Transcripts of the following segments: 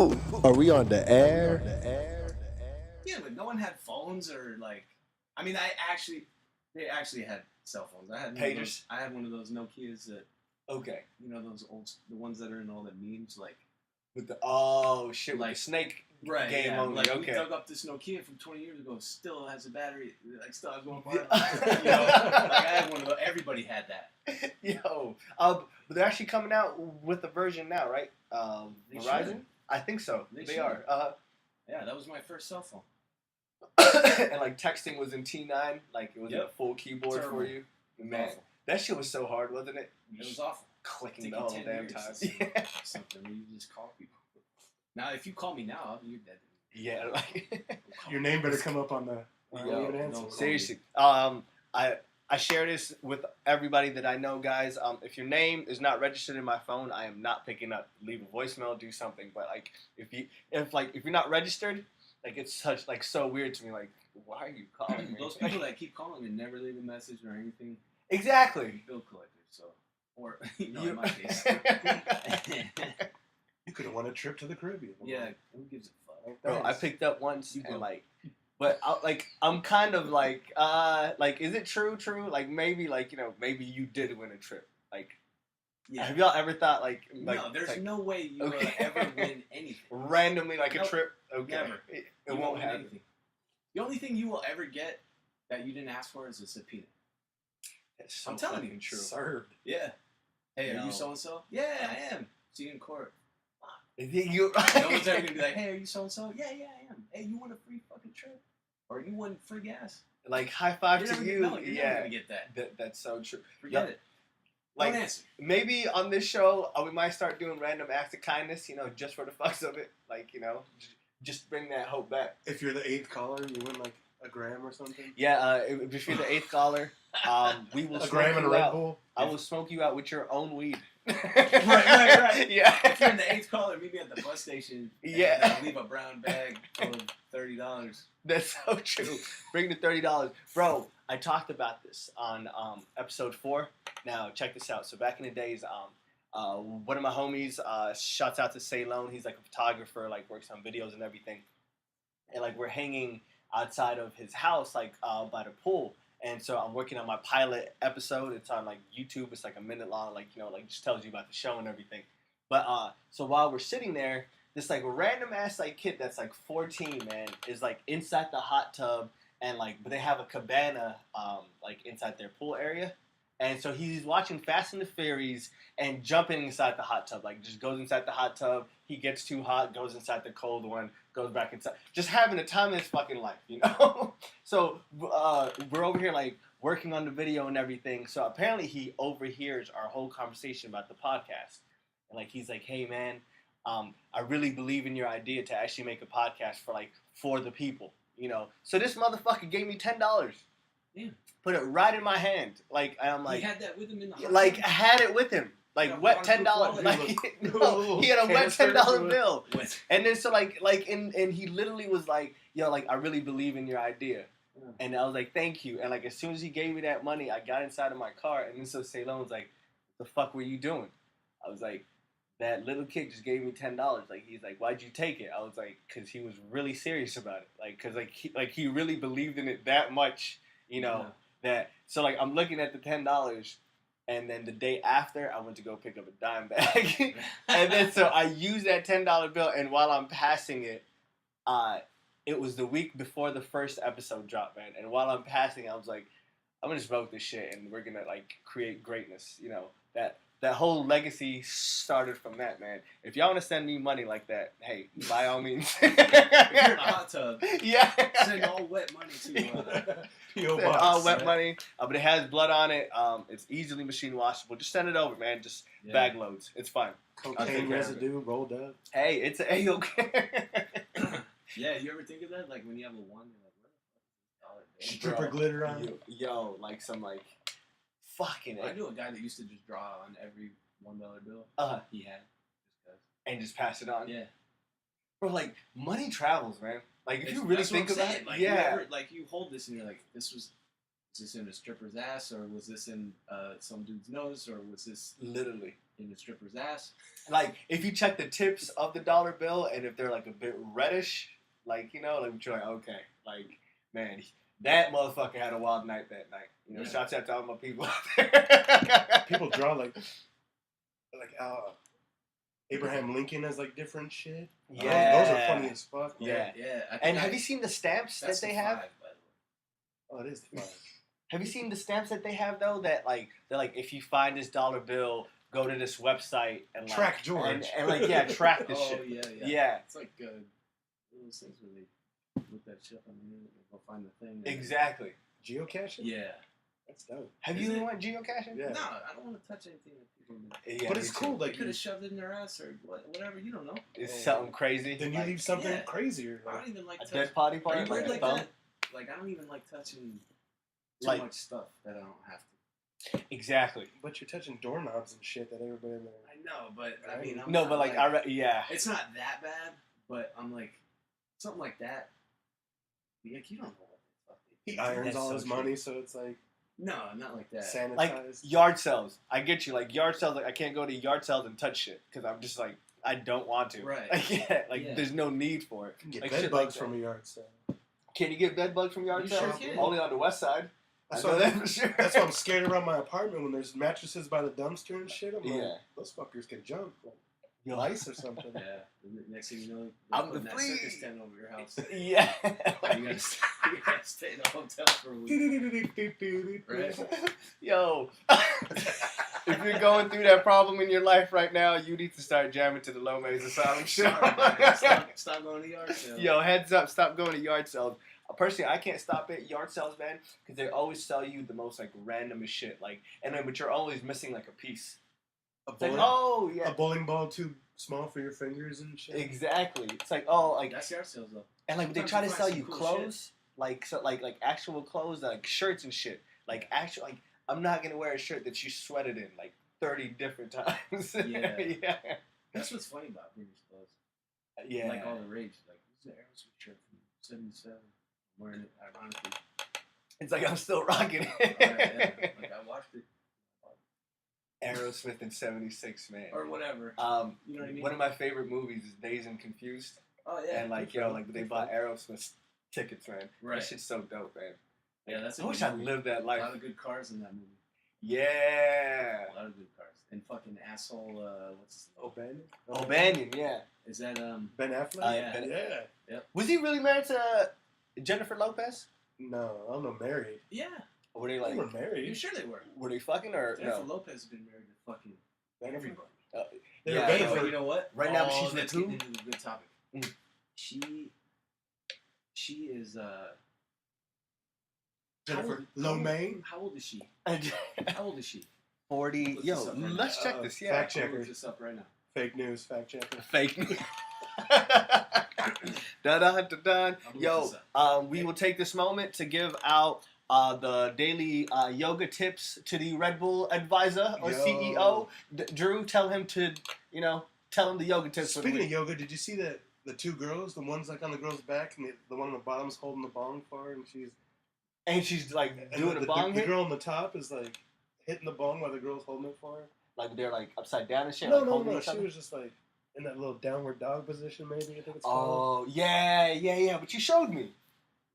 Are we on the air? Yeah, but no one had phones or like. I mean, they actually had cell phones. Pagers. I had one of those Nokias that. Okay. You know those the ones that are in all the memes, like. With the like with the snake game yeah, only. Like okay. we dug up this Nokia from 20 years ago. Still has a battery. Like still has one part. Yeah. You know, like I had one of those. Everybody had that. Yo, but they're actually coming out with a version now, right? Verizon. Should. I think so. They are. Yeah, that was my first cell phone. And like texting was in T9, like it was a full keyboard for you. Man, awful. That shit was so hard, wasn't it? It was awful. Clicking the whole damn time. Yeah. Something where you just call people. Now, if you call me now, you're dead. Yeah, like your name better come up on the. No, seriously. I share this with everybody that I know, guys. If your name is not registered in my phone, I am not picking up. Leave a voicemail, do something. But like, if you're not registered, like it's so weird to me. Like, why are you calling me? Those people that keep calling and never leave a message or anything. Exactly. Bill collectors. So, or in my case, you could have won a trip to the Caribbean. Yeah, who gives a fuck? Bro, I picked up once and like. But I'm kind of like, is it true? Like maybe maybe you did win a trip. Like, yeah. Have y'all ever thought like no, there's no way you will ever win anything randomly a trip. Okay, never. It won't happen. Anything. The only thing you will ever get that you didn't ask for is a subpoena. So I'm telling you, true. Served. Yeah. Hey, are you so and so? Yeah, I am. See you in court. No one's ever gonna be like, hey, are you so and so? Yeah, I am. Hey, you want a free fucking trip? Or you want free gas? Like high five to you. You're never gonna get that. That's so true. Forget it. Like Don't answer. Maybe on this show we might start doing random acts of kindness, just for the fucks of it. Like, just bring that hope back. If you're the 8th caller, you win like a gram or something. Yeah, if you're the 8th caller, we will a gram and a Red Bull. I will smoke you out with your own weed. right. Yeah. If you're in the 8th caller, meet me at the bus station. Yeah. And leave a brown bag full of $30. That's so true. Bring the $30, bro. I talked about this on episode 4. Now check this out. So back in the days, one of my homies, shouts out to Asylum. He's like a photographer, like works on videos and everything. And like we're hanging outside of his house, like by the pool. And so I'm working on my pilot episode. It's on like YouTube. It's like a minute long, like just tells you about the show and everything. But so while we're sitting there, this like random ass like kid that's like 14, man, is like inside the hot tub and but they have a cabana like inside their pool area. And so he's watching Fast and the Furious and jumping inside the hot tub. Like, just goes inside the hot tub. He gets too hot, goes inside the cold one, goes back inside. Just having the time of his fucking life, So, we're over here, like, working on the video and everything. So, apparently he overhears our whole conversation about the podcast. And, like, he's like, hey, man, I really believe in your idea to actually make a podcast for the people, So, this motherfucker gave me $10. Yeah. Put it right in my hand, and I'm like, he had that with him in the I had it with him, wet $10. He had a wet $10 bill, and then so and he literally was like, yo, I really believe in your idea, and I was like, thank you, and as soon as he gave me that money, I got inside of my car, and then so Ceylon was like, what the fuck were you doing? I was like, that little kid just gave me $10. He's like, why'd you take it? I was like, because he was really serious about it, because he really believed in it that much, That so I'm looking at the $10, and then the day after I went to go pick up a dime bag, and then so I used that $10 bill, and while I'm passing it, it was the week before the first episode dropped, man. And while I'm passing, I was like, I'm gonna smoke this shit, and we're gonna create greatness, That whole legacy started from that, man. If y'all want to send me money like that, hey, by all means. If you're in a hot tub, yeah. Send all wet money to P.O. Box. All wet money, but it has blood on it. It's easily machine washable. Just send it over, man. Just bag loads. It's fine. Cocaine residue rolled up. Hey, it's okay. Yeah, you ever think of that? Like when you have a one, you're like, what the fuck? Stripper glitter on it. Yo, some fucking. I knew a guy that used to just draw on every $1 bill he had, and just pass it on. Yeah, bro, money travels, man. If you really think about it, you hold this and you're like, was this in a stripper's ass, or was this in some dude's nose, or was this literally? in the stripper's ass. Like, if you check the tips of the dollar bill, and if they're like a bit reddish, like, you know, like you're like, okay, like, man, that motherfucker had a wild night that night. You know, Yeah. shouts out to all my people out there. People draw like Abraham Lincoln has like different shit. Yeah. Those are funny as fuck. Man. Yeah. Yeah. I think And have you seen the stamps that that's they the have? 5, by the way. Oh, it is fun. Have you seen the stamps that they have though? That like they're like, if you find this dollar bill, go to this website and like Track George. and like yeah, track this Oh shit. yeah. Yeah, It's like those things where they look that shit up on the internet and go find the thing. exactly. Geocaching? Yeah. That's dope. Have Is you it? went geocaching? Yeah. No, I don't want to touch anything that people do. Yeah, But me it's too. cool. They Like could have shoved it in their ass or whatever. You don't know. It's something crazy. then you like, leave something yeah. crazier. I Like, don't even like a touching. dead body Are part, you like weird a like thumb. that? Like I don't even like touching too Like- much stuff that I don't have to. Exactly. but you're touching doorknobs and shit that everybody in there. I know, but I mean, I'm No, not but like yeah. it's not that bad. But I'm like something like that. Like you don't know what the fuck they He do. irons That's all so his true. money, so it's like No, not like that. sanitized. Like yard sales. I get you. Like yard sales. Like I can't go to yard sales and touch shit because I'm just like I don't want to. Right. Like, yeah. Like Yeah. there's no need for it. you can get like bed shit bugs like from a yard sale. Can you get bed bugs from yard You sales? sure can. Only on the west side. That's I know why, that for sure. that's why I'm scared around my apartment when there's mattresses by the dumpster and shit. I'm like, Yeah. those fuckers can jump. Like, Yo. lice or something. Yeah. The next thing you know, I'm they're the putting that flea. circus tent over your house. Yeah. you gotta stay in a hotel for a week. Right. Yo. If you're going through that problem in your life right now, you need to start jamming to the Lowmein Asylum show. Sorry, man. Stop going to yard sale. Yo, heads up, stop going to yard sales. Personally, I can't stop at yard sales, man, because they always sell you the most like randomest shit. Like, and then but you're always missing like a piece. A It's like, bowling, oh a yeah, bowling ball too small for your fingers and shit. exactly. It's like oh like That's yard sales though. and like they Sometimes try to you find sell some you cool clothes, like so like actual clothes, like shirts and shit. Like actual like I'm not gonna wear a shirt that you sweated in like 30 different times. Yeah. yeah. That's what's funny about vintage clothes. Yeah. Like all the rage. Like this is an Aerosmith shirt from '77. I'm wearing it ironically. It's like I'm still rocking Oh, it. yeah. Like I watched it. Aerosmith in '76, man. Or whatever. You know what I mean? One of my favorite movies is Dazed and Confused, Oh yeah. and like yo, like they bought Aerosmith tickets, man. Right. That shit's so dope, man. Yeah, that's a I wish good I movie. lived that A life. lot of good cars in that movie. Yeah. A lot of good cars. And fucking asshole. What's his name? O'Banion? O'Banion, yeah. Is that Ben Affleck? yeah. Yeah. Was he really married to Jennifer Lopez? No, I don't know. Married. Yeah. Or were they They like, were You married. sure they were? were they fucking or Jennifer no? Lopez has been married to fucking everybody. They Yeah, were I better know. But for you know what? Right now, Oh, she's with let's who? get into a good topic. Mm. She is Jennifer Lowmein. How old is she? How old is she? 40. Look Yo, this up right let's now. check this. Yeah. fact I'll checker. look this up right now. Fake news. Fact checker. Fake news. Dun, dun, dun, dun. I'm gonna Yo, look this we will take this moment to give out the daily yoga tips to the Red Bull advisor or Yo. CEO. Drew, tell him to, tell him the yoga tips. for the Speaking of week. yoga, did you see the two girls? The one's like on the girl's back, and the one on the bottom's holding the bong for her, and she's like and doing a bong the hit. girl on the top is like hitting the bong while the girl's holding it for her. Like they're like upside down and shit. No, like no, holding no. each She other. was just like in that little downward dog position, maybe I think it's called. Oh yeah. But you showed me.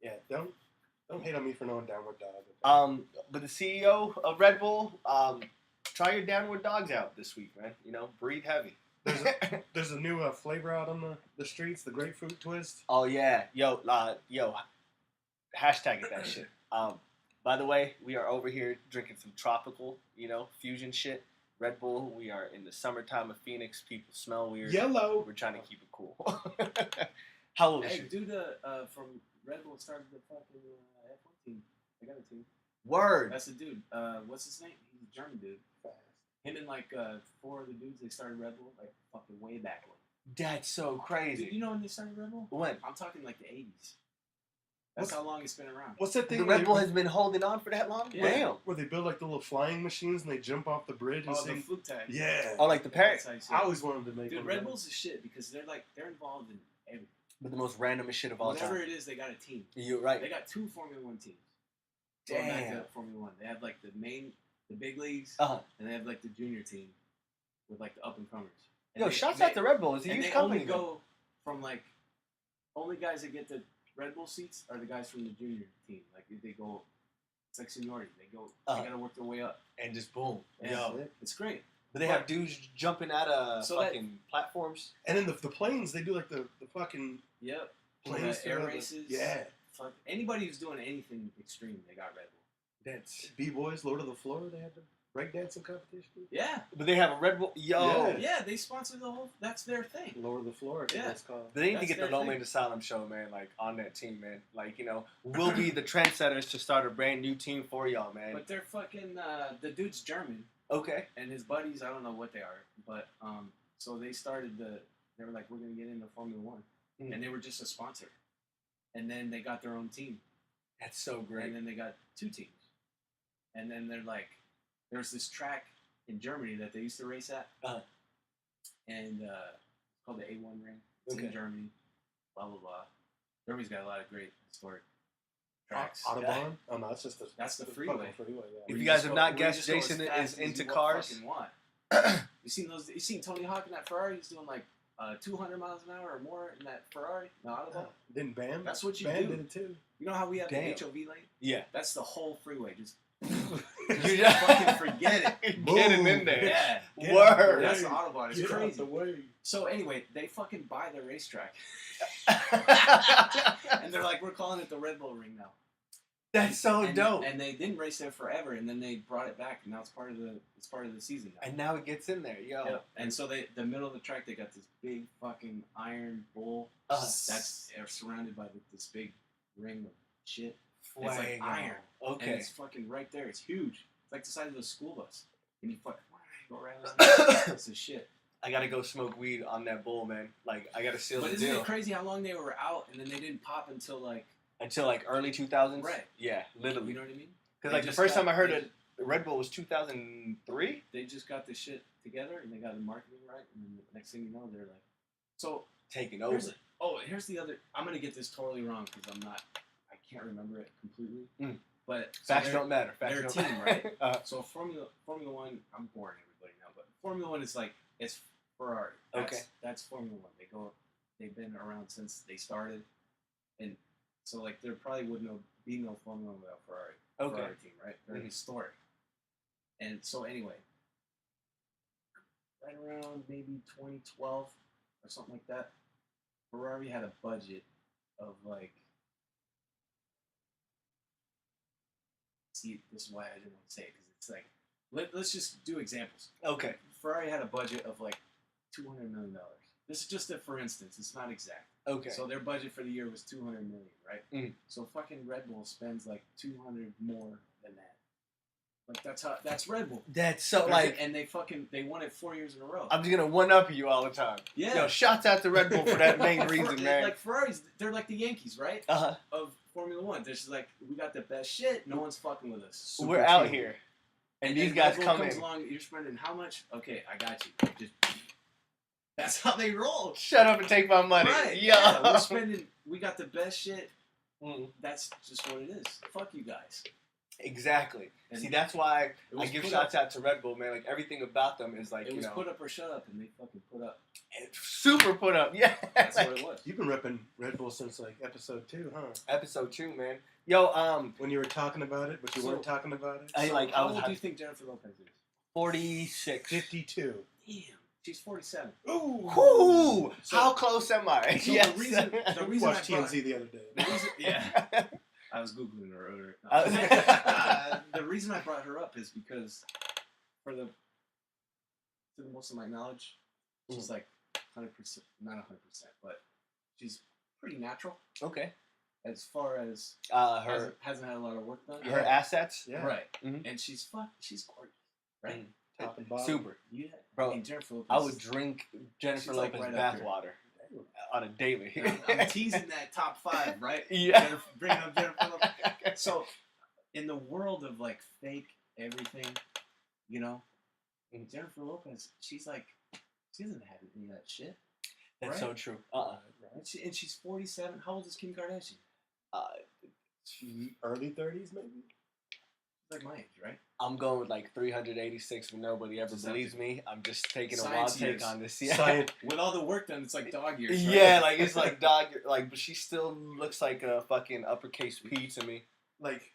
Yeah, don't hate on me for knowing downward dog. But the CEO of Red Bull, try your downward dogs out this week, man. Breathe heavy. There's a new flavor out on the streets, the grapefruit twist. Oh yeah, yo, hashtag it that shit. By the way, we are over here drinking some tropical, fusion shit. Red Bull. We are in the summertime of Phoenix. People smell weird. Yellow. We're trying to keep it cool. How old is Hey, she? dude, from Red Bull started the fucking F1 team. They got a team. Word. That's the dude. What's his name? He's a German dude. Him and like 4 of the dudes, they started Red Bull like fucking way back when. That's so Dude, crazy. you know when they started Red Bull? When? I'm talking like the 80s. That's how long it's been around. What's that thing? The where Red they- Bull has been holding on for that long? Yeah. Damn. where they build like the little flying machines and they jump off the bridge and Oh, the sing. fluke tag. Yeah. Oh, like the parrot. That's how you say I it. always wanted to make Dude, one. Red of Bull's a shit because they're involved in everything. But the most randomest shit of all Whatever time. it is, they got a team. You're right. They got 2 Formula 1 teams. Going back Damn. to Formula 1. They have like the big leagues, Uh-huh. and they have like the junior team. with like the up and comers. Yo, shouts out to Red Bull. It's a and huge they company. only go from like only guys that get the Red Bull seats are the guys from the junior team. Like they go, it's like seniority. They go, they gotta work their way up, and just boom. Yeah, it's great. But they have dudes jumping out of fucking platforms. And then the planes, they do like the fucking planes, air races. Yeah. Fuck anybody who's doing anything extreme, they got Red Bull. That's B-Boys, Lord of the Floor. They had the breakdancing competition. Yeah. But they have a Red Bull. Yo. Yeah, they sponsor the whole. That's their thing. Lord of the Floor. I think that's called. They need to get the Lowmein Asylum show, man. Like on that team, man. Like we'll be the trendsetters to start a brand new team for y'all, man. But they're fucking. The dude's German. Okay. And his buddies, I don't know what they are, but so they started they were like, we're gonna get into Formula One, and they were just a sponsor, and then they got their own team. That's so great. And then they got 2 teams, and then they're like, there's this track in Germany that they used to race at, and it's called the A1 Ring. It's in Germany. Blah blah blah. Germany's got a lot of great historic tracks. Autobahn? Oh no, that's the freeway. If you guys have not guessed, Jason is into cars. You seen Tony Hawk in that Ferrari? He's doing like 200 miles an hour or more in that Ferrari. No, Autobahn. Then Bam. That's what you Bam do. did it too. You know how we have the HOV lane? Yeah. That's the whole freeway. Just you just fucking forget it. Get him in there. Yeah. Word. That's the Autobahn. It's crazy. Out the way. So anyway, they fucking buy the racetrack, and they're like, we're calling it the Red Bull Ring now. That's so dope. And they didn't race there forever, and then they brought it back, and now it's part of the season now. And now it gets in there, yo. Yeah. And so the middle of the track, they got this big fucking iron bull that's surrounded by this big ring of shit. It's like iron. Okay. And it's fucking right there. It's huge. It's like the size of a school bus. And you fucking go around. It's a shit. I gotta go smoke weed on that bull, man. Like I gotta seal the deal. But isn't it crazy how long they were out, and then they didn't pop until early 2000s? Right. Yeah, literally. You know what I mean? Because like the first time I heard it, Red Bull was 2003. They just got this shit together, and they got the marketing right, and then the next thing you know, they're like, so taking over. Here's the other. I'm gonna get this totally wrong because I can't remember it completely. But facts don't matter. They're a team, right? So Formula One. I'm boring everybody now, but Formula One is like it's Ferrari. That's Formula One. They've been around since they started, and so like there probably wouldn't be no Formula One without Ferrari. Ferrari team, right? They're historic. And so anyway, right around maybe 2012 or something like that, Ferrari had a budget of like. See, this is why I didn't want to say it because it's like let's just do examples. Okay. Ferrari had a budget of like $200 million. This is just for instance. It's not exact. Okay. So their budget for the year was $200 million, right? Mm. So fucking Red Bull spends like 200 more than that. Like that's Red Bull. That's so like, and they won it 4 years in a row. I'm just gonna one up you all the time. Yeah. Yo, shouts out to Red Bull for that main reason, man. Like Ferraris, they're like the Yankees, right? Of Formula One. They're just like, we got the best shit. No one's fucking with us. We're out here, and these guys come in. Along, you're spending how much? Okay, I got you. That's how they roll. Shut up and take my money. Right. Yo. Yeah, we got the best shit. That's just what it is. Fuck you guys. Exactly. And see, that's why I give shouts out to Red Bull, man. Like everything about them is like, it was put up or shut up, and they fucking put up. Super put up, yeah. That's like, what it was. You've been repping Red Bull since like episode 2, huh? Episode 2, man. Yo, when you were talking about it, but you weren't talking about it. How old do you think Jennifer Lopez is? 46. 52. Damn. She's 47. Ooh. So, how close am I? So yes. the reason watched TMZ the other day. Yeah. I was Googling her earlier. The reason I brought her up is because, to the most of my knowledge, she's like 100%, not 100%, but she's pretty natural. Okay. As far as her hasn't had a lot of work done. Her assets. Yeah. Right. Mm-hmm. And she's gorgeous, right? Top and bottom. Super. Yeah. Bro, I mean, Jennifer Lopez, I would drink Jennifer Lopez bathwater on a daily. I'm teasing that top 5, right? Yeah. Bringing up Jennifer Lopez. So, in the world of like fake everything, you know, Jennifer Lopez, she doesn't have any of that shit. That's so true. And she's 47. How old is Kim Kardashian? Early 30s, maybe. Like my age, right? I'm going with like 386 when nobody ever believes me. I'm just taking a wild Science take years. on this. Yeah. Science. With all the work done, it's like dog years. Right? Yeah, like it's like dog. Like, but she still looks like a fucking uppercase P to me. Like,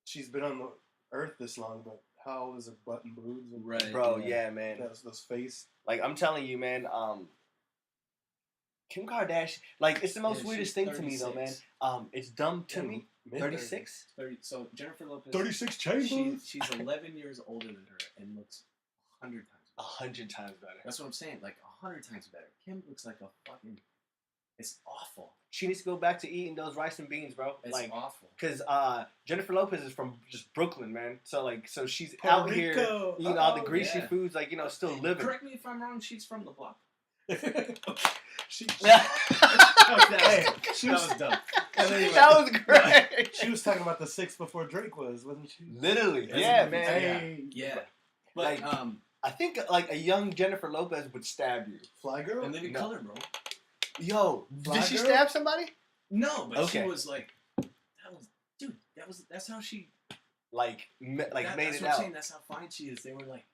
she's been on the earth this long, but how old is her butt and boobs? And Right. Bro, yeah, man. those face. Like I'm telling you, man. Kim Kardashian, like it's the most Yeah, weirdest she's thing to me though, man. 36. It's dumb to Yeah, me. mid-thirties. 36. 30. So Jennifer Lopez. 36 chambers. She's 11 years older than her and looks 100 times. 100 times better. That's what I'm saying. Like 100 times better. Kim looks like a fucking. It's awful. She needs to go back to eating those rice and beans, bro. It's like, awful. cause Jennifer Lopez is from just Brooklyn, man. So she's Puerto out here Rico. eating all the Oh, greasy yeah. foods, like still living. Correct me if I'm wrong. She's from the block. she, Hey, she that was, was dumb. That was great. she was talking about the 6 before Drake was, wasn't she? Literally, That's yeah, a- man. Hey, Yeah. But Like, I think like a young Jennifer Lopez would stab you. Fly Girl? and Living No. Color, bro. Yo, Fly did she girl? stab somebody? No, but Okay. she was like, that's how she Like made that's it what I'm out. saying. That's how fine she is. They were like,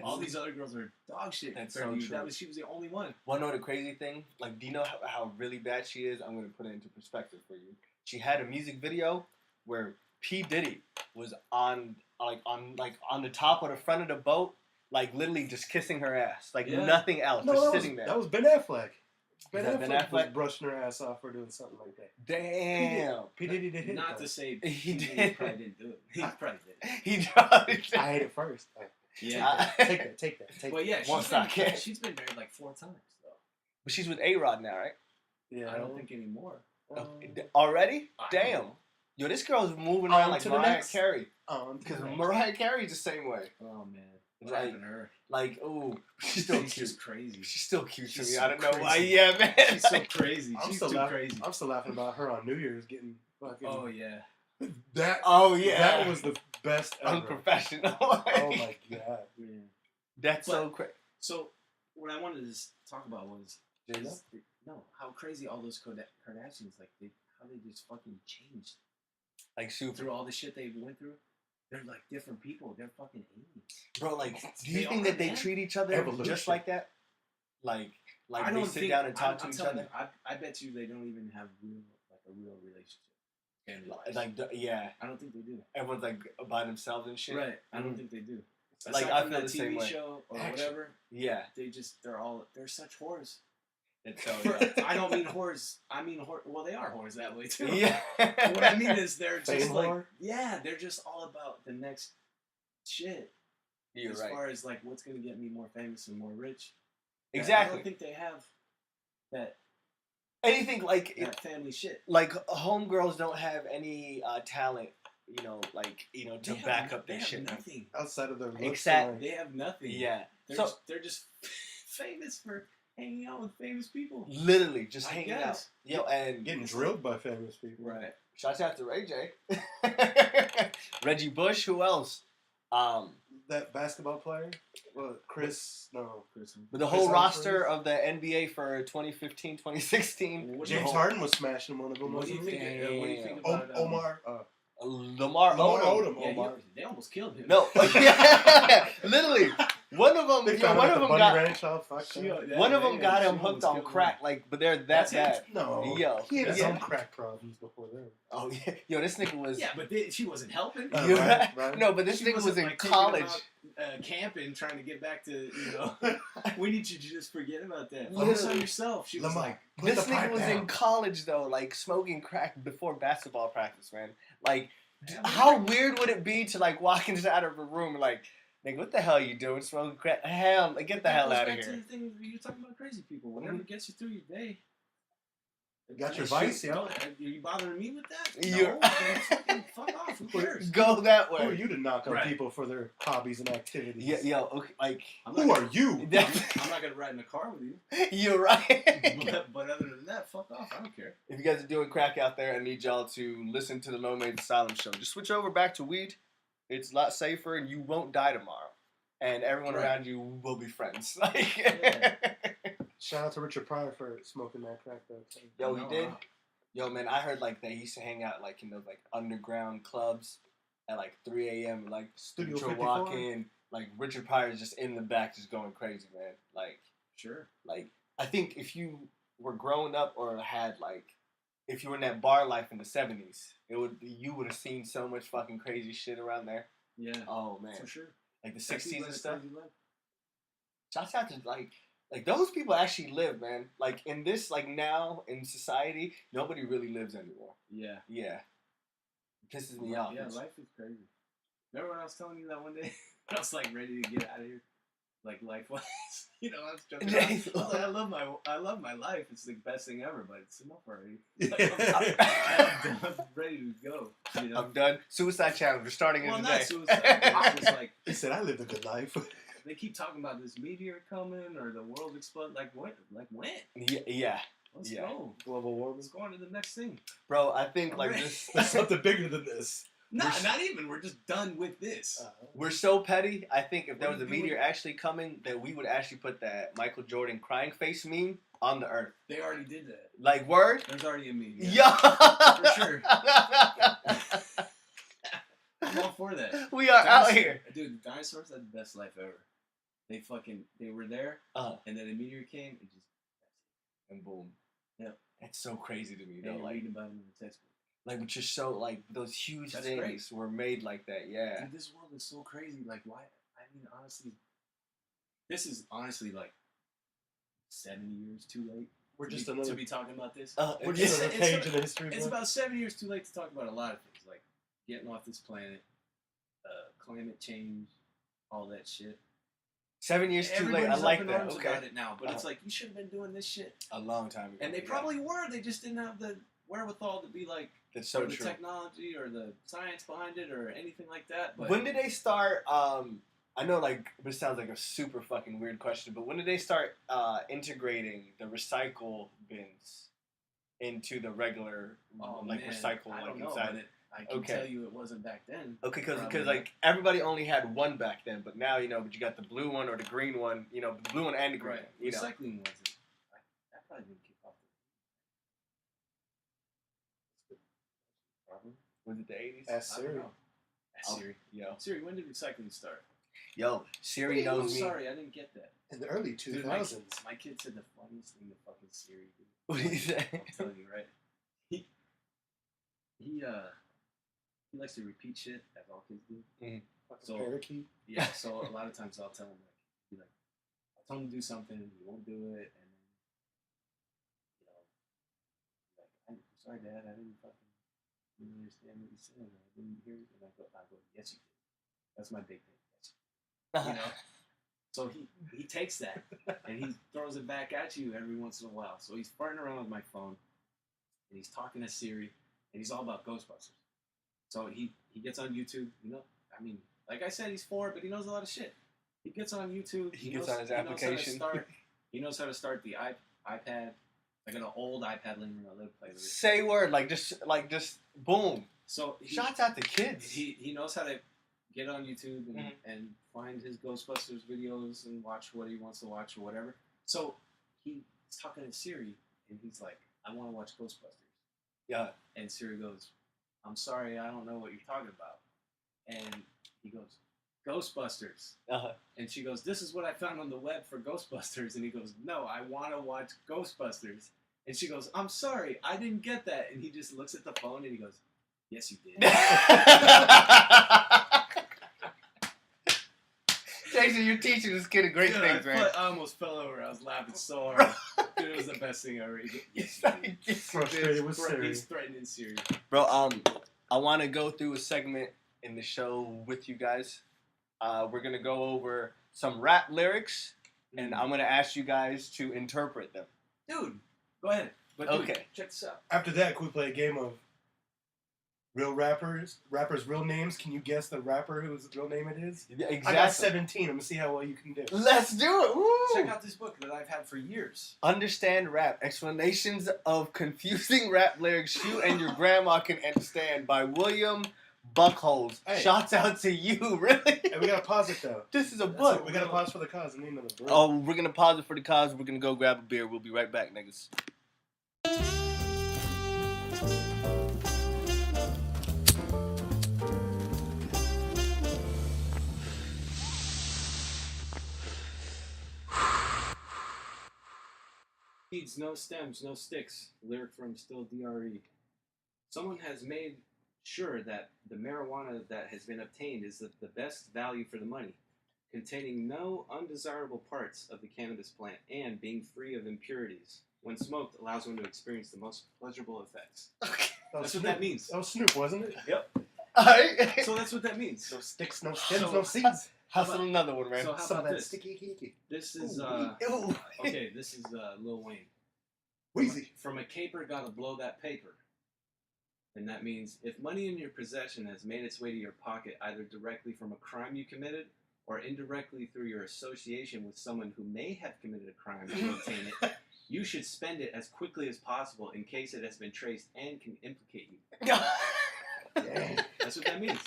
all these other girls are dog shit. That's compared to so you. true. She was the only one. Wanna know the crazy thing? Like, do you know how really bad she is? I'm gonna put it into perspective for you. She had a music video where P Diddy was on the top or the front of the boat, like literally just kissing her ass, like Yeah. nothing else, No, just that was, sitting there. that was Ben Affleck. Ben that Affleck, Ben was Affleck? brushing her ass off for doing something like that. Damn. P. Diddy did hit Not it, to though. say He he did. probably didn't do it. He probably did. He tried. I hate it first. Yeah. Take that. But yeah, One stock, yeah. she's been married like 4 times though. But she's with A-Rod now, right? Yeah, I don't think anymore. Already? I don't Damn. know. Yo, this girl's moving around On like to the Mariah next. Carey. On Because to the next. Mariah Carey's the same way. Oh man, what Like- happened to her? Like, ooh, she's still She's cute. just crazy. She's still cute to She's me. so I don't know why. crazy. Yeah, man. She's so crazy. I'm She's still too laughing. crazy. I'm still laughing about her on New Year's getting fucking. Oh yeah. That. Oh, yeah. That was the best ever. Unprofessional. Oh my god. Yeah. That's so But- crazy. So what I wanted to talk about was J-Lo? how crazy all those Kardashians how they just fucking changed Like, super. through all the shit they went through. They're like different people. They're fucking aliens. Bro, like, do you They think are, that they man. treat each other Evolution. just like that? Like I they don't sit think, down and talk I'm to each telling other? you, I bet you they don't even have a real relationship. family-wise. Yeah. I don't think they do. Everyone's like by themselves and shit. Right. I don't Mhm. think they do. Like, Aside I from feel that the same TV way. show or Action. whatever, Yeah. they're such whores. It's so, I don't mean whores. I mean well, they are whores that way too. yeah. What I mean is they're just Fame like, whore? they're just all about the next shit. You're as right. far as like what's gonna get me more famous and more rich. I Exactly. don't think they have that Anything like family shit. like homegirls don't have any talent, to They back have, up their they have shit. nothing. Outside of their looks. Exact- and, They have nothing. Yeah. They're just famous for hanging out with famous people. Literally just I hanging out. guess. Yo, and getting drilled by famous people. Right. shouts out to Ray J. Reggie Bush, who else? That basketball player? Well, Chris. No. But the Chris whole roster Humphries? of the NBA for 2015, 2016. What do you James think- Harden was smashing one of them. What do you wasn't he? think? What do you think O- about Omar. Lamar Lamar Odom. Odom. Yeah, Omar. they almost killed him. No, yeah, literally. One of them, They found one out of the them Bunny got, Ranch all fucked She- up. yeah, one of them yeah, got she him hooked almost on killed crack. Like, but they're that That's it? bad. No. Yo, He had his yeah. own crack problems before then. Oh yeah, yo, this nigga was. Yeah, but she wasn't helping. You're Right, right. right. No, but this She nigga was wasn't, in like, taking college. him out, camping, trying to get back to, we need you to just forget about that. Literally. Focus on yourself. She was Lamar, like, put This the nigga pipe was down. in college though, like smoking crack before basketball practice, man. Like, Yeah, how weird would it be to like walk inside of a room and like, nigga, what the hell you doing smoking crack? Hell, like, get the hell goes out of back to here. the thing you're talking about crazy people. Whatever gets you through your day. Got your Shit, vice, yo. Are you bothering me with that? You're- No, then fucking fuck off. Who cares? Go that Who are way. you to knock on Right. people for their hobbies and activities? Yeah, yo, okay, like, I'm Who not are you? I'm not gonna ride in a car with you. you're right. But other than that, fuck off. I don't care. If you guys are doing crack out there, I need y'all to listen to the Lowmein Asylum show. Just switch over back to weed. It's a lot safer, and you won't die tomorrow. And everyone Right. around you will be friends. Like, Yeah. Shout out to Richard Pryor for smoking that crack though. yo, No, he did. Yo, man, I heard like they used to hang out like in those like underground clubs, at like 3 a.m. Like Studio Studio 54? walk in, like Richard Pryor is just in the back, just going crazy, man. Like, Sure. like I think if you were growing up or had like, if you were in that bar life in the 70s, you would have seen so much fucking crazy shit around there. Yeah. Oh man, For sure. like the That's 60s and stuff. crazy life. Shouts out to like those people actually live, man. Like in this, like now in society, nobody really lives anymore. Yeah. Yeah, it pisses me off. Yeah, life is crazy. Remember when I was telling you that one day? I was like ready to get out of here, like life-wise. You know, I was joking. I was like, I love my life. It's the best thing ever, but it's enough already. Like, I'm ready to go. You know? I'm done. Suicide challenge. We're starting it Well, today. not suicide. It's just like He said, "I lived a good life." they keep talking about this meteor coming or the world explode. Like what? Like when? Yeah. Let's Yeah. go. Global warming. Let's go on to the next thing. Bro, I think I'm like ready. this. There's something bigger than this. Not even. We're just done with this. We're so petty. I think if there What was a are you meteor doing? actually coming, that we would actually put that Michael Jordan crying face meme on the earth. They already did that. Like word. There's already a meme. Yeah. For sure. I'm all for that. We are out here. Dude, the dinosaurs had the best life ever. They were there, and then a meteor came, and just, And boom. Yeah. That's so crazy to me, and though. you're Like, reading about them in the textbook. like, which is so, like, those huge That's things great. were made like that, yeah. Dude, this world is so crazy. Like, why? I mean, honestly, this is honestly like 70 years too late. We're just to another. be talking about this. We're It's- just another it's- page in the history It's book. about 7 years too late to talk about a lot of things, like getting off this planet, climate change, all that shit. 7 years too late. I Everybody's like up in that. arms Okay. about it now, but it's like you should have been doing this shit, A long time ago. and they yeah. probably were. They just didn't have the wherewithal to be like, That's so or the true. technology or the science behind it or anything like that. But When did they start? I know, like, this sounds like a super fucking weird question, but when did they start integrating the recycle bins into the regular, recycle, I like don't know, inside? but I can tell you it wasn't back then. Okay, because Probably like everybody only had one back then, but now but you got the blue one or the green one, the blue one and the green Right. one, you know. Recycling wasn't. That probably didn't kick off. Probably. Was it the 80s? Ask I don't Siri. know. Ask Siri. Yo, When did recycling start? Siri I'm knows me. sorry, I didn't get that. In the early Dude, 2000s. my kid said the funniest thing to fucking Siri. Dude. What do you say? I'm telling you, right? He likes to repeat shit, as all kids do. So- Parakeet. Yeah, so a lot of times I'll tell him I'll tell him to do something, he won't do it, and then I'm sorry, Dad, I didn't understand what you said. I didn't hear it, and I go, yes, you did. That's my big thing. Yes, you did. So he takes that and he throws it back at you every once in a while. So he's farting around with my phone, and he's talking to Siri, and he's all about Ghostbusters. So he gets on YouTube. Like I said, he's 4, but he knows a lot of shit. He gets on YouTube. He gets on his application. He knows how to start the iPad, like an old iPad laying around. Let him play with it. Say word, just boom. So Shouts out to kids. He knows how to get on YouTube and find his Ghostbusters videos and watch what he wants to watch or whatever. So he's talking to Siri, and he's like, I want to watch Ghostbusters. Yeah. And Siri goes, I'm sorry, I don't know what you're talking about. And he goes, Ghostbusters. And she goes, this is what I found on the web for Ghostbusters. And he goes, no, I want to watch Ghostbusters. And she goes, I'm sorry, I didn't get that. And he just looks at the phone and he goes, yes, you did. Jason, you're teaching this kid a great Dude, things, man. I almost fell over. I was laughing so hard. Dude, it was the best thing ever. Yes, you did. Frustrated with Siri. He's threatening Siri. Bro, I want to go through a segment in the show with you guys. We're going to go over some rap lyrics, and I'm going to ask you guys to interpret them. Dude, go ahead. But dude, Okay. check this out. After that, could we play a game of real rappers' real names? Can you guess the rapper whose real name it is? Exactly. I got 17. I'm going to see how well you can do. Let's do it. Woo! Check out this book that I've had for years. Understand rap. Explanations of confusing rap lyrics you and your grandma can understand by William Buckholz. Hey. Shouts out to you, really? Hey, we got to pause it, though. This is a That's book. We got to pause for the cause. I need another break. Oh, we're going to pause it for the cause. We're going to go grab a beer. We'll be right back, niggas. Seeds, no stems, no sticks. Lyric from Still DRE. Someone has made sure that the marijuana that has been obtained is the best value for the money, containing no undesirable parts of the cannabis plant and being free of impurities. When smoked, allows one to experience the most pleasurable effects. That's what that means. That was Snoop, wasn't it? Yep. Alright. So that's what that means. No sticks, no stems, So- no seeds. Hustle another one, man. So how Some of about that this? sticky kiki. This is Ooh. okay. This is Lowmein. Wheezy. From a caper, gotta blow that paper. And that means if money in your possession has made its way to your pocket either directly from a crime you committed or indirectly through your association with someone who may have committed a crime to obtain it, you should spend it as quickly as possible in case it has been traced and can implicate you. Dang. That's what that means.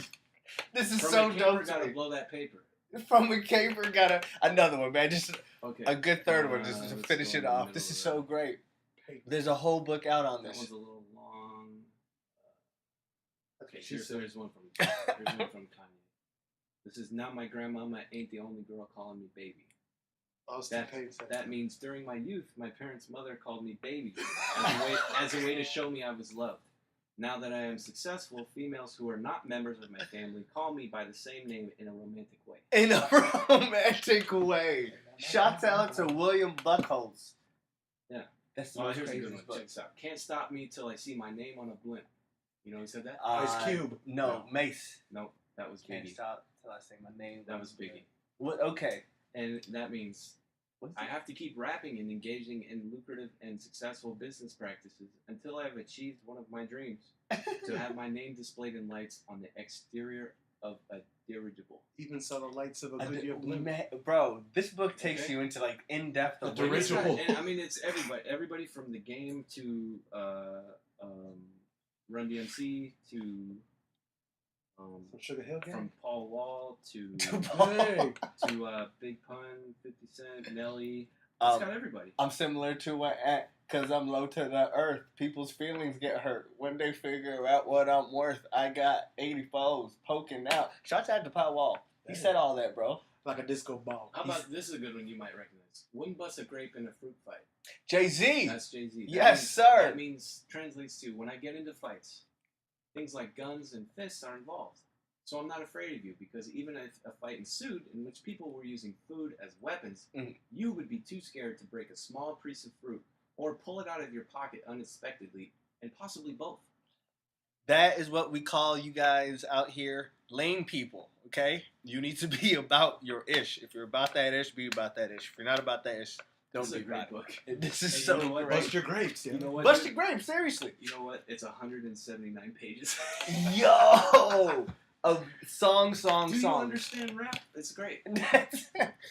This is From so a caper, dope to gotta me. blow that paper. From a caper, got another one, man. Just Okay. a good third one, just to let's finish go it in the off. middle This of is that. so great. There's a whole book out on That this. one's a little long. Okay, She here's, said. here's one from Kanye. This is now my grandmama ain't the only girl calling me baby. Austin Payne said That means during my youth, my parents' mother called me baby as a way to show me I was loved. Now that I am successful, females who are not members of my family call me by the same name in a romantic way. In a romantic way. Shouts out to William Buckholz. Yeah. That's the Oh, most here's a good craziest one. book. Check this out. Can't stop me till I see my name on a blimp. You know who said that? Ice Cube. No, Mace. No, that was Can't Biggie. stop till I say my name. That was Biggie. What? Okay. And that means What's I have to keep rapping and engaging in lucrative and successful business practices until I have achieved one of my dreams, to have my name displayed in lights on the exterior of a dirigible. Even saw the lights of a Goodyear blimp. Bro, this book takes Okay. you into like in depth of The what it's dirigible. got. And, I mean, it's everybody from the game to Run DMC to Some Sugar Hill gang. from Paul Wall to Hey. Big Pun, 50 Cent, Nelly. It's got everybody. I'm similar to my aunt because I'm low to the earth. People's feelings get hurt when they figure out what I'm worth. I got 80 foes poking out. Shout out to Paul Wall. He said all that, bro. Like a disco ball. How about this is a good one you might recognize. Wouldn't bust a grape in a fruit fight. Jay-Z. That's Jay-Z. Yes, sir. That means, translates to, when I get into fights, things like guns and fists are involved. So I'm not afraid of you, because even if a fight ensued in which people were using food as weapons, you would be too scared to break a small piece of fruit or pull it out of your pocket unexpectedly, and possibly both. That is what we call you guys out here lane people, okay? You need to be about your ish. If you're about that ish, be about that ish. If you're not about that ish, don't This is be a great about book. it. This is And so you know what? great. Bust your grapes. Yeah. You know what? Bust dude? your grapes, seriously. You know what? It's 179 pages. Yo! A song. Do you understand rap? It's great.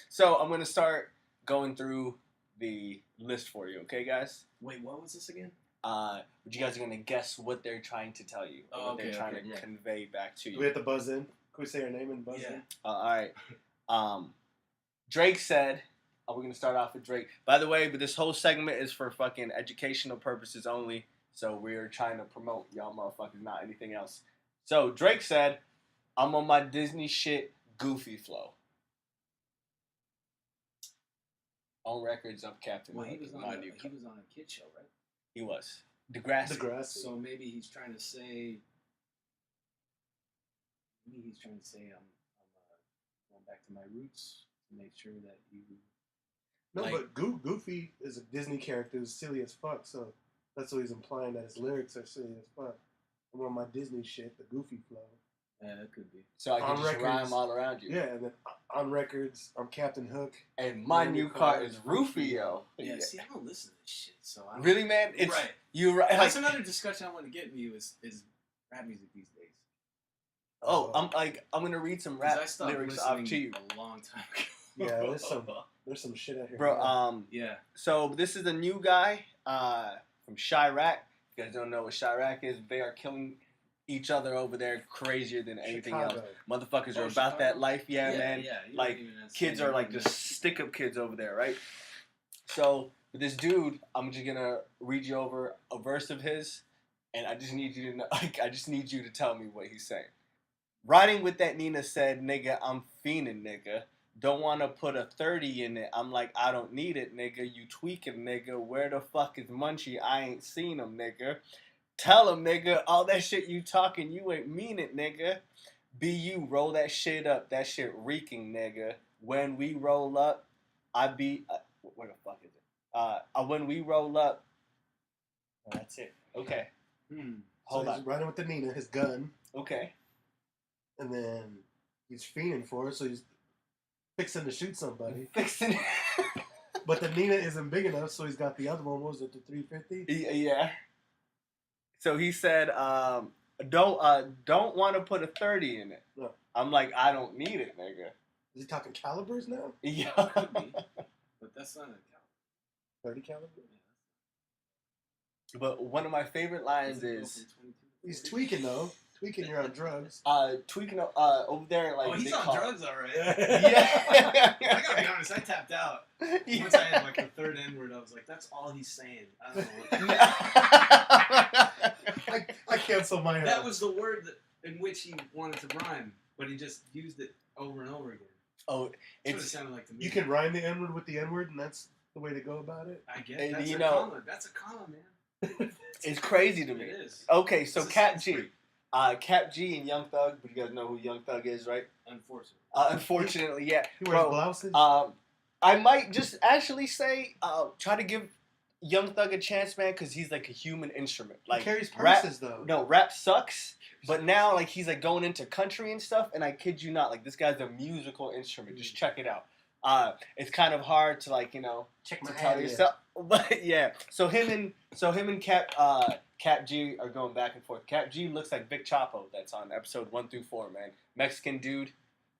So I'm going to start going through the list for you, okay, guys? Wait, what was this again? But you guys are going to guess what they're trying to tell you, or Oh, what they're okay, trying okay, to yeah. convey back to Do you. we have to buzz in? Can we say our name and buzz Yeah. in? All right. Drake said, we're going to start off with Drake. By the way, but this whole segment is for fucking educational purposes only. So we're trying to promote y'all motherfuckers, not anything else. So Drake said, I'm on my Disney shit goofy flow. On records of Captain Well, Hook, he was my on a new kid show, right? He was. Degrassi. Degrassi. So maybe he's trying to say. Maybe he's trying to say I'm going back to my roots to make sure that you. No, Like- but Goofy is a Disney character who's silly as fuck, so that's what he's implying, that his lyrics are silly as fuck. I'm on my Disney shit, the Goofy flow. Yeah, that could be. So I can On just records. rhyme all around you. Yeah, and then on records, I'm Captain Hook. And my new car is Rufio. Yeah, see, I don't listen to this shit, so I don't. Really, man? It's Right. you right. That's Like, another discussion I want to get into is rap music these days. oh, I'm gonna read some 'Cause rap I stopped lyrics off listening to you, a long time ago. Yeah, there's some shit out here. bro. Yeah. So this is a new guy from Chirac. If you guys don't know what Chirac is, they are killing each other over there crazier than anything Chicago. else. Motherfuckers Oh, are about Chicago? that life, yeah, man. Yeah, you Like, don't even have to Kids say are like anything. just stick up kids over there, right? So with this dude, I'm just gonna read you over a verse of his, and I just need you to know, like, I just need you to tell me what he's saying. Riding with that Nina said, nigga, I'm fiending, nigga. don't want to put a 30 in it. I'm like, I don't need it, nigga. You tweaking, nigga. Where the fuck is Munchie? I ain't seen him, nigga. Tell him, nigga, all that shit you talking, you ain't mean it, nigga. BU, roll that shit up. That shit reeking, nigga. When we roll up, I be... where the fuck is it? When we roll up... Oh, that's it. Okay. Hold so on. he's riding with the Nina, his gun. Okay. And then he's fiending for it, so he's fixing to shoot somebody. Fixing But the Nina isn't big enough, so he's got the other one. What was it, the 350? Yeah. So he said, don't want to put a 30 in it. No. I'm like, I don't need it, nigga. Is he talking calibers now? Yeah. Could be, but that's not a caliber. 30 caliber? But one of my favorite lines is... He's tweaking, though. Tweaking, you're on drugs. Tweaking over there, like... Oh, he's on drugs, all right. Yeah. I gotta be honest, I tapped out. Once I had like the third N-word, I was like, that's all he's saying. I don't know what. I cancel mine. That was the word in which he wanted to rhyme, but he just used it over and over again. Oh, That's what it sounded like to me. You can rhyme the N-word with the N-word, and that's the way to go about it? I get And that's you a know- comma. That's a comma, man. it's crazy to me. It is. Okay, so It's a Cap Sanskrit. G. Cap G and Young Thug, but you guys know who Young Thug is, right? Unfortunately. Unfortunately, yeah. He wears Bro, blouses? I might just actually say, try to give Young Thug a chance, man, because he's like a human instrument. Like he carries rap, purses, though. no, rap sucks, but now like he's like going into country and stuff, and I kid you not, like this guy's a musical instrument. Just check it out. It's kind of hard to like Check to my tell hand. yourself, but yeah. So him and Cap G are going back and forth. Cap G looks like Vic Chapo. That's on episode 1 through 4, man. Mexican dude.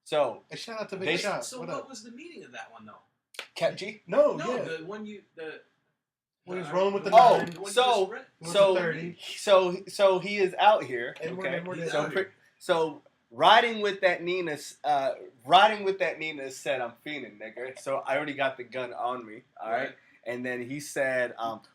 So Hey, shout out to They- Big Shot. So what was the meaning of that one, though? Cap G. No, No, yeah. the one you... When he's rolling with the Oh, nine. the one you so- just read. With So the 30. so he is out here. N-word, Okay. N-word, He's N-word. out here. So riding with that Nina said I'm fiending, nigga. So I already got the gun on me. All right. And then he said,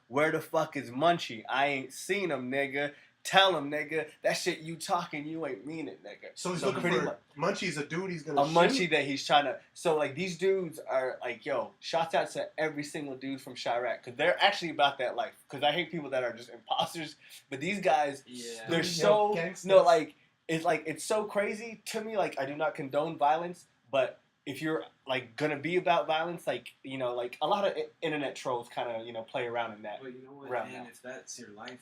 where the fuck is Munchie? I ain't seen him, nigga. Tell him, nigga. That shit you talking, you ain't mean it, nigga. So he's looking pretty for much Munchie's a dude he's gonna a Munchie shoot. that he's trying to. So like these dudes are like, yo, shouts out to every single dude from Chirac because they're actually about that life. Because I hate people that are just imposters. But these guys, Yeah. they're Yo, so gangsters. no like it's so crazy to me. Like I do not condone violence, but if you're like gonna be about violence, like like a lot of internet trolls kind of play around in that. But you know what, Right man? now. If that's your life,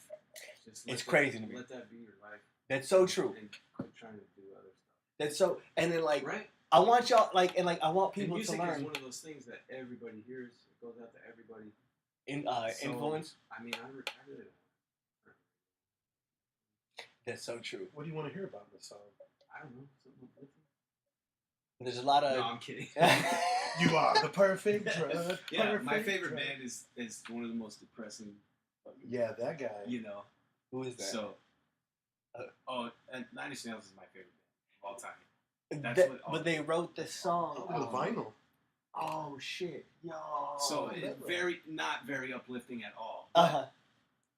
just It's crazy to me. Let that be your life. That's so true. And quit trying to do other stuff. That's so. And then like Right? I want y'all I want And people to music is learn one of those things that everybody hears. It goes out to everybody. So, influence. I mean, I really don't. That's so true. What do you want to hear about in this song? I don't know. Something different. There's a lot of. No, I'm kidding. You are the perfect drug. Yeah, my perfect favorite drug. band is one of the most depressing. Yeah, that guy. You know. Who is that? So. And Nine Inch Nails is my favorite band of all time. That's That- what- but they wrote the song. Oh, the vinyl. Oh shit, yo. So Oh, it's not very uplifting at all. Uh-huh.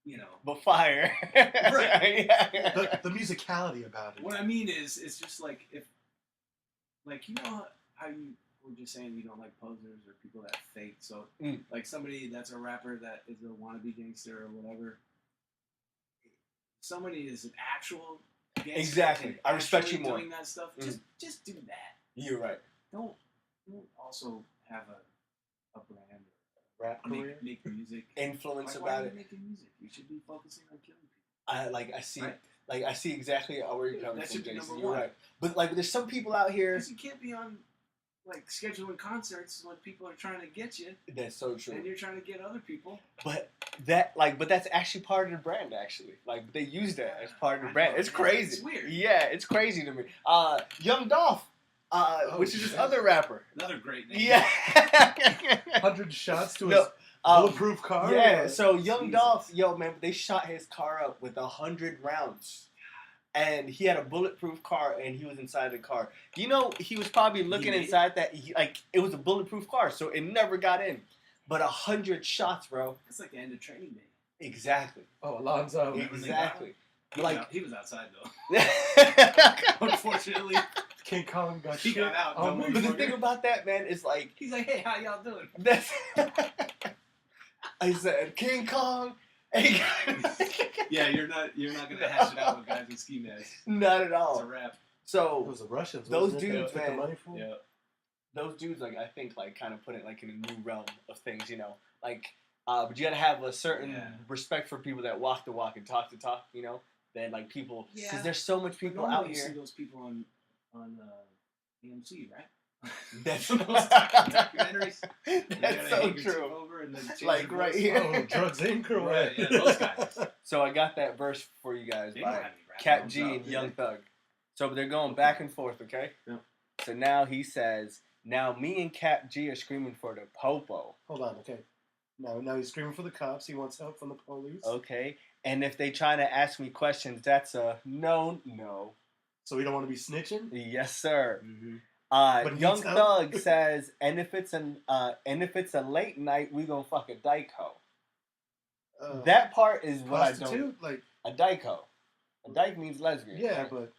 You know. But fire. Right. Yeah. The musicality about it. What I mean is, it's just like if, like how you were just saying you don't like posers or people that fake. So like somebody that's a rapper that is a wannabe gangster or whatever. Somebody is an actual gangster. Exactly. and I respect actually you more. Doing that stuff, just do that. You're right. Don't also have a brand Rap or career. make music. Influence Why about are it. you making music? You should be focusing on killing people. I see. Right. Like I see exactly where you're coming That from, should be Jason. number You're one. right. But like, there's some people out here. Because you can't be on like scheduling concerts when people are trying to get you, That's so true. and you're trying to get other people. But that's actually part of the brand. Actually, like they use that as part of the I brand. know, It's yeah, crazy. it's weird. Yeah, it's crazy to me. Young Dolph, which is this shit. other rapper. Another great name. Yeah. 100 shots to No, his bulletproof car. Yeah, or- so Young Jesus. Dolph, yo man, they shot his car up with 100 rounds. And he had a bulletproof car, and he was inside the car. You know, he was probably looking made it? inside that, it was a bulletproof car, so it never got in. But 100 shots, bro. It's like the end of Training Day. Exactly. Oh, Alonzo. Exactly. He Like, was outside though. Unfortunately. King Kong got He shit got out, on no me. But the thing about that, man, is like He's like, hey, how y'all doing? that's. I said King Kong. Hey, Yeah, you're not gonna hash it out with guys with ski masks. not at It's a all. wrap. It So was the Russians. Those wasn't it, that dudes, took the man. money from? Yeah. those dudes, like I think, like kind of put it like in a new realm of things, you know, like. But you gotta have a certain respect for people that walk the walk and talk the talk, you know. Than like people, because Yeah. there's so much people out You see here. those people on AMC, right? That's those documentaries. That's so true. Over and then change Like the right voice. here. Oh, Drugs Inc. or what? Right, yeah, those guys. So I got that verse for you guys They don't by have any rap Cat albums G out, and do Young they? Thug. So they're going back and forth, okay? Yeah. So now he says, now me and Cat G are screaming for the popo. Hold on, okay. Now he's screaming for the cops. He wants help from the police. Okay. And if they try to ask me questions, that's a no. So we don't want to be snitching? Yes, sir. Mm-hmm. But Young needs help? Thug says, and if it's a late night, we gonna fuck a dyke hoe. That part is what I don't. Prostitute? Like, A dyke hoe. A dyke means lesbian. yeah, right? but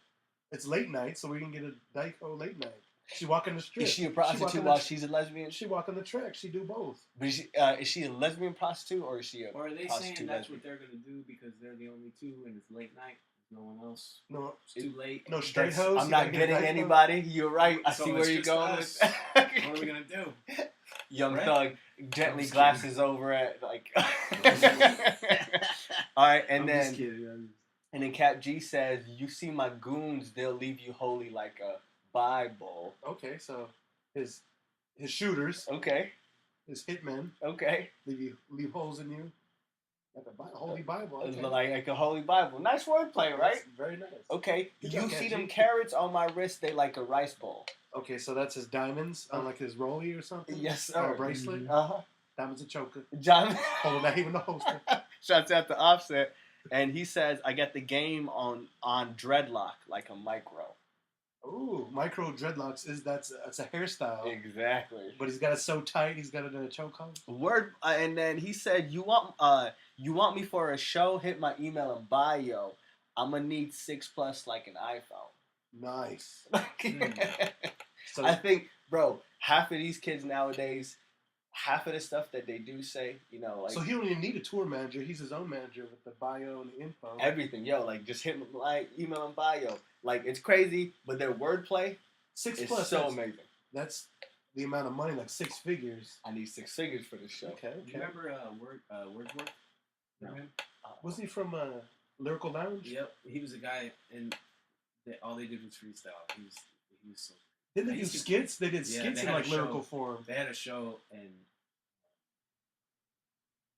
it's late night, so we can get a dyke hoe late night. She walking the street. Is she a prostitute while she's a lesbian? She walking the track. She do both. But is she a lesbian prostitute or is she a Or are they prostitute saying that's lesbian? what they're gonna do because they're the only two and it's late night? No one else. No, It's too late. no straight That's- hoes. I'm You not gotta get a getting dyke hoe? anybody. You're right. I So see it's where you're just going us. with What are we gonna do? Young Right? Thug gently just glasses over at like. All right, and I'm then just kidding. and then Cap G says, "You see my goons, they'll leave you holy like a Bible." Okay, so his shooters, Okay, his hitmen, okay, leave holes in you, like a holy Bible. Okay. like a holy Bible. Nice wordplay, right? That's very nice. Okay, Good you job, see Cat them G. carrots on my wrist, they like a rice bowl. Okay, so that's his diamonds on like his rollie or something. Yes, Or sir. a bracelet. Uh-huh. Diamonds a choker. John Holding that even the holster. shouts out to Offset, and he says, "I got the game on dreadlock like a micro." Ooh, micro dreadlocks that's a hairstyle. Exactly. But he's got it so tight, he's got it in a chokehold. Word, and then he said, "You want me for a show? Hit my email and bio. I'm gonna need 6+ like an iPhone." Nice. So I think, bro, half of these kids nowadays, half of the stuff that they do say, you know, like so he don't even need a tour manager. He's his own manager with the bio and the info. everything, yo, like just hit my email and bio. Like it's crazy, but their wordplay Six is plus. so that's, amazing. that's the amount of money, like 6 figures. I need 6 figures for this show. Okay. Do you remember Wordsworth? No. Remember him? Wasn't he from Lyrical Lounge? Yep, he was a guy, and all they did was freestyle. He was so. Didn't they I do used to- skits? They did Yeah, skits they in had a like lyrical show. form. They had a show, and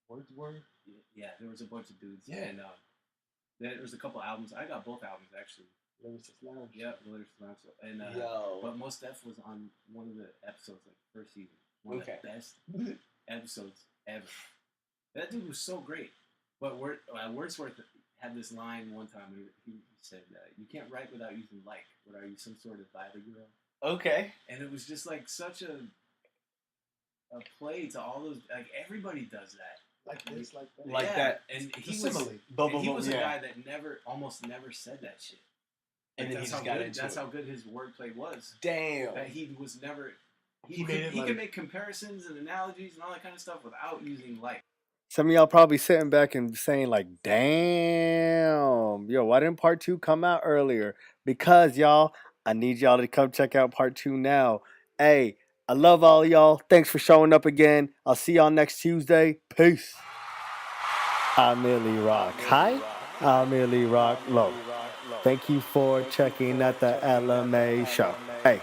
Wordsworth. yeah, there was a bunch of dudes. Yeah. And then there was a couple albums. I got both albums actually. Lyricist Lounge. Yep, the Lyrics Lounge. And Yo. but Most Def was on one of the episodes, like first season. One Okay. of the best episodes ever. That dude was so great. But Wordsworth had this line one time where he said, "You can't write without using like. What are you, some sort of Bible girl?" Okay. And it was just like such a play to all those. Like everybody does that. Like this, like that. Like that. And It's he a was. simile. And he was a yeah. guy that almost never said that shit. And then he that's just how got good, into That's it. how good his wordplay was. Damn. That he was never. He made it he like- could make comparisons and analogies and all that kind of stuff without using like. Some of y'all probably sitting back and saying like, damn, yo, why didn't part 2 come out earlier? Because y'all, I need y'all to come check out part 2 now. Hey, I love all y'all. Thanks for showing up again. I'll see y'all next Tuesday. Peace. I merely rock high. I merely rock low. Thank you for checking out the LMA show. Hey.